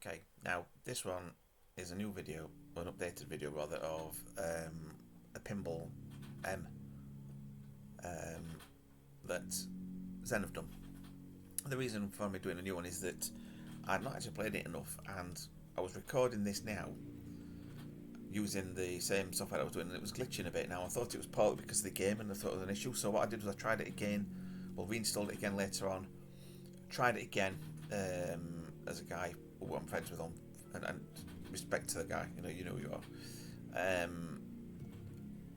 Okay, now this one is a new video, or an updated video rather, of a Pinball M that Zen have done. The reason for me doing a new one is that I've not actually played it enough, and I was recording this now using the same software I was doing, and it was glitching a bit. Now I thought it was partly because of the game, and I thought it was an issue. So what I did was I tried it again, well, reinstalled it again later on, tried it again as a guy who I'm friends with on, and respect to the guy, you know who you are.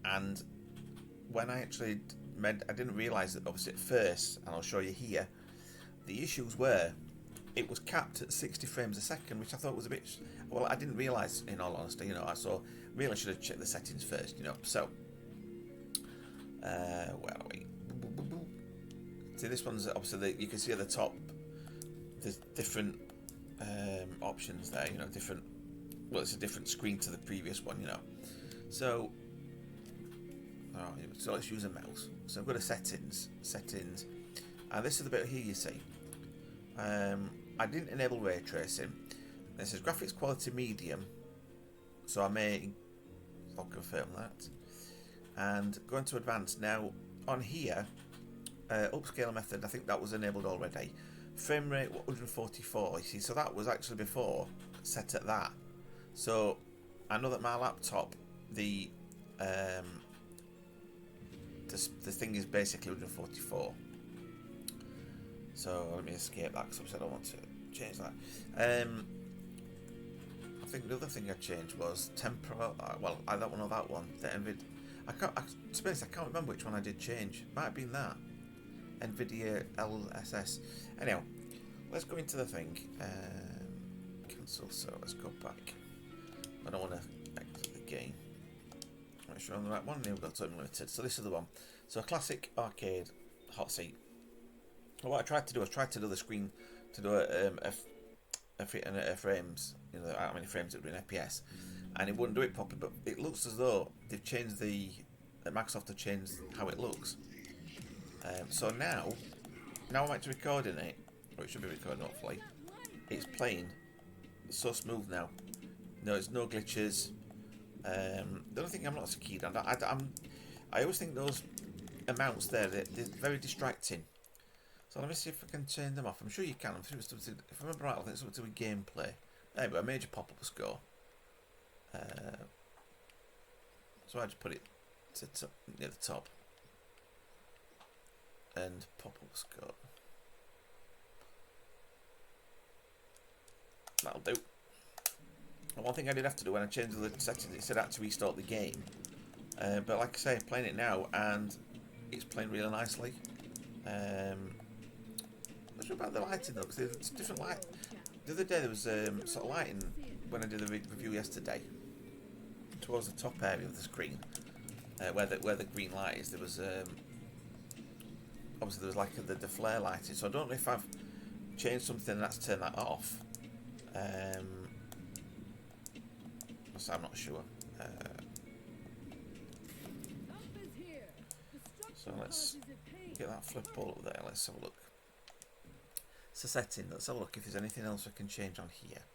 And when I actually I didn't realise that obviously at first, and I'll show you here, the issues were it was capped at 60 frames a second, which I thought was a bit. Well, I didn't realise, in all honesty, I really should have checked the settings first, So, where are we? See, this one's obviously you can see at the top. There's different options there, different. Well, it's a different screen to the previous one, So, so let's use a mouse. So I've got a settings, and this is the bit here you see. I didn't enable ray tracing. This is graphics quality medium, so I'll confirm that. And going to advanced now. On here, upscale method, I think that was enabled already. Frame rate 144. You see, so that was actually before set at that. So I know that my laptop, the thing is basically 144. So let me escape that because I don't want to change that. I think the other thing I changed was temporal. Well, I don't know that one. The NVIDIA. I can't remember which one I did change. Might have been that. NVIDIA LSS. Anyhow, let's go into the thing. Cancel. So let's go back. I don't want to exit the game. Make sure I'm on the right one. We've got unlimited. So this is the one. So a classic arcade hot seat. Well, what I tried to do was do the screen to do a frames. How many frames it would do in FPS, and it wouldn't do it properly. But it looks as though they've changed Microsoft have changed how it looks. So now I'm actually recording it, or it should be recording hopefully. It's playing so smooth now. There's no glitches. The only thing I'm not so keen on, I always think those amounts there, they're very distracting. So let me see if I can turn them off. I'm sure you can. If I remember right, I think it's something to do with gameplay. There we go, a major pop-up score. So I just put it near the top. And pop-up score. That'll do. And one thing I did have to do when I changed the settings, it said I had to restart the game. But like I say, I'm playing it now, and it's playing really nicely. What's about the lighting though? Because there's different light. The other day there was sort of lighting when I did the review yesterday. Towards the top area of the screen, where the green light is, there was obviously there was like the flare lighting. So I don't know if I've changed something and that's turned that off. So I'm not sure. So let's get that flip ball up there. Let's have a look. So setting. Let's have a look if there's anything else I can change on here.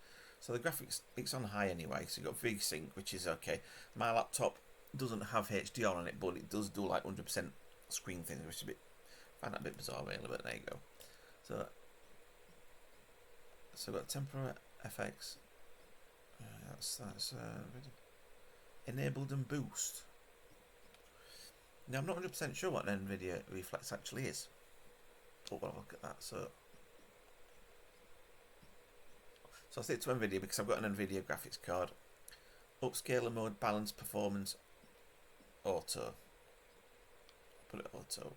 So the graphics, it's on high anyway. So you've got VSync, which is okay. My laptop doesn't have HDR on it, but it does do like 100% screen things, which is I find that a bit bizarre really, but there you go. So we've got temporary FX. That's enabled and boost. Now I'm not 100% sure what an NVIDIA reflex actually is. But we'll look at that. So I'll stick to NVIDIA because I've got an NVIDIA graphics card. Upscaler mode, balance, performance, auto. Put it auto.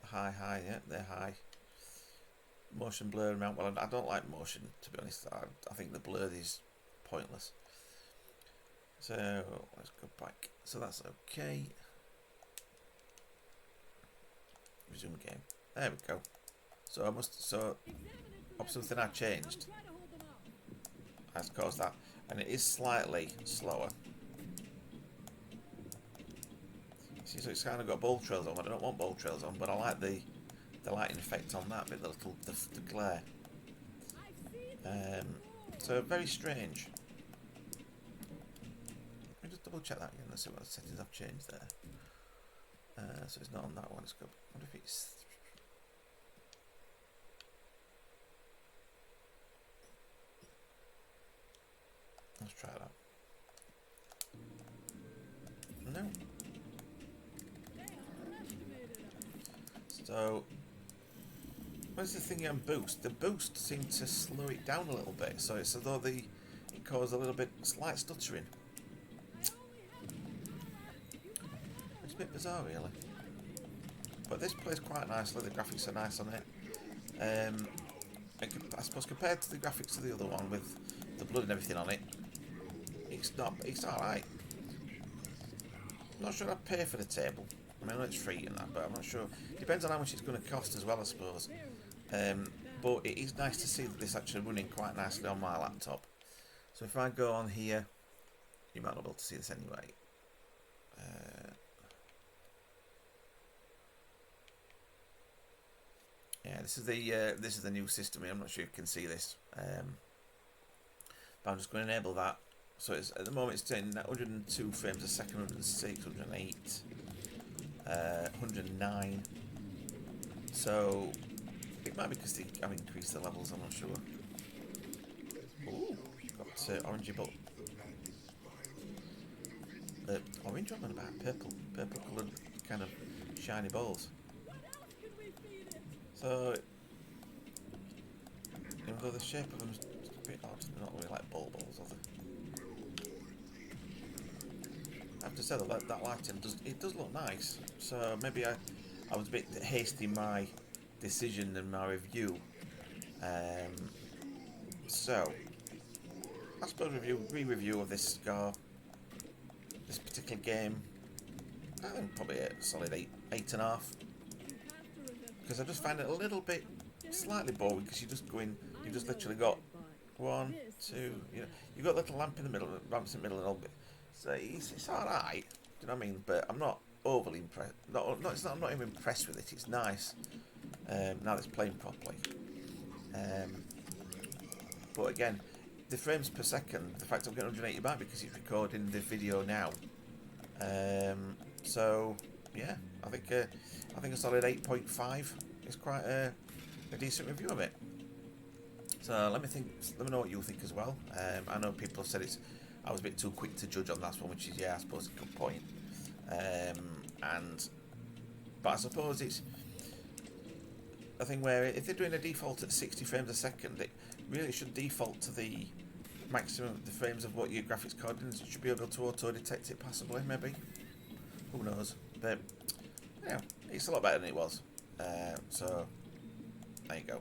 High, yeah, they're high. Motion blur amount. Well, I don't like motion, to be honest. I think the blur is pointless. So let's go back. So that's okay. Resume game. There we go. So something I changed has caused that, and it is slightly slower. See, so it's kind of got bold trails on. I don't want bold trails on, but I like the lighting effect on that bit, the glare. So very strange. Let me just double check that again. Let's see what settings I've changed there. So it's not on that one. It's good. What if it's... Let's try that. No. So, where's the thing on boost? The boost seemed to slow it down a little bit, so it's as though it caused a little bit slight stuttering. It's a bit bizarre, really. But this plays quite nicely. The graphics are nice on it. I suppose compared to the graphics of the other one with the blood and everything on it, it's alright. I'm not sure I'd pay for the table. I mean, I know it's free and that, but I'm not sure. Depends on how much it's going to cost as well, I suppose. But it is nice to see that this actually running quite nicely on my laptop. So if I go on here, you might not be able to see this anyway. Yeah, this is the new system here. I'm not sure you can see this, but I'm just going to enable that. So it's at the moment it's saying 102 frames a second, 106, 108, 109. So it might be because I've increased the levels. I'm not sure. Ooh, got orangey, but orange one and about purple coloured kind of shiny balls. So, even though the shape of them is a bit odd, they're not really like balls, are they? I have to say that lighting does look nice. So maybe I was a bit hasty in my decision and my review. So, I suppose re-review of this this particular game. I think probably a solid 8.5. Because I just find it a little bit slightly boring because you've just literally got 1, 2, you've got a little lamp in the middle, ramps in the middle a little bit. So it's alright, do you know what I mean? But I'm not overly impressed. I'm not even impressed with it. It's nice now that it's playing properly. But again, the frames per second, the fact I'm getting 180 back because it's recording the video now. So yeah, I think a solid 8.5 is quite a decent review of it. So let me know what you think as well. I know people have said I was a bit too quick to judge on that one, which is, yeah, I suppose a good point. But I suppose it's a thing where if they're doing a default at 60 frames a second, it really should default to the maximum of the frames of what your graphics card is. It should be able to auto-detect it, possibly, maybe. Who knows? But yeah, it's a lot better than it was. So there you go.